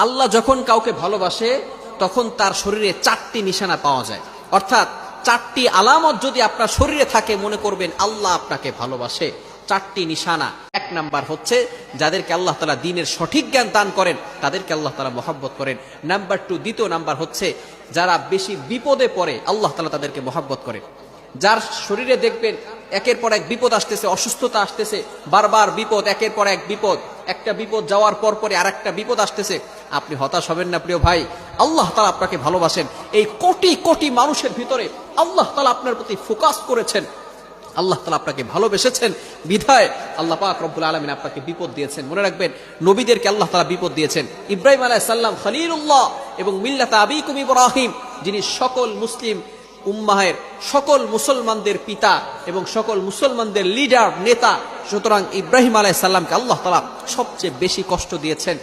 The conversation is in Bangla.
আল্লাহ যখন কাউকে ভালোবাসে তখন তার শরীরে 4টি নিশানা পাওয়া যায়, অর্থাৎ 4টি আলামত যদি আপনার শরীরে থাকে মনে করবেন আল্লাহ আপনাকে ভালোবাসে। 4টি নিশানা। 1 নাম্বার হচ্ছে যাদেরকে আল্লাহ তাআলা দ্বীনের সঠিক জ্ঞান দান করেন তাদেরকে আল্লাহ তাআলা মহব্বত করেন। নাম্বার 2, দ্বিতীয় নাম্বার হচ্ছে যারা বেশি বিপদে পড়ে আল্লাহ তাআলা তাদেরকে মহব্বত করেন। যার শরীরে দেখবেন একের পর এক বিপদ আসতেছে, অসুস্থতা আসতেছে, বারবার বিপদ, একের পর এক বিপদ, একটা বিপদ যাওয়ার পর পরে আরেকটা বিপদ আসতেছে, আপনি হতাশ হবেন না প্রিয় ভাই। আল্লাহ তাআলা আপনাকে ভালোবাসেন। এই কোটি কোটি মানুষের ভিতরে আল্লাহ তাআলা আপনার প্রতি ফোকাস করেছেন, আল্লাহ তাআলা আপনাকে ভালোবেসেছেন বিধায় আল্লাহ পাক রব্বুল আলামিন আপনাকে বিপদ দিয়েছেন। মনে রাখবেন নবীদেরকে আল্লাহ তাআলা বিপদ দিয়েছেন। ইব্রাহিম আলাইহিস সালাম খলিলুল্লাহ এবং মিল্লাত আবিকুম ইব্রাহিম, যিনি সকল মুসলিম উম্মাহের সকল মুসলমানদের পিতা এবং সকল মুসলমানদের লিডার নেতা, সুতরাং ইব্রাহিম আলাইহিস সালামকে আল্লাহ তাআলা সবচেয়ে বেশি কষ্ট দিয়েছেন।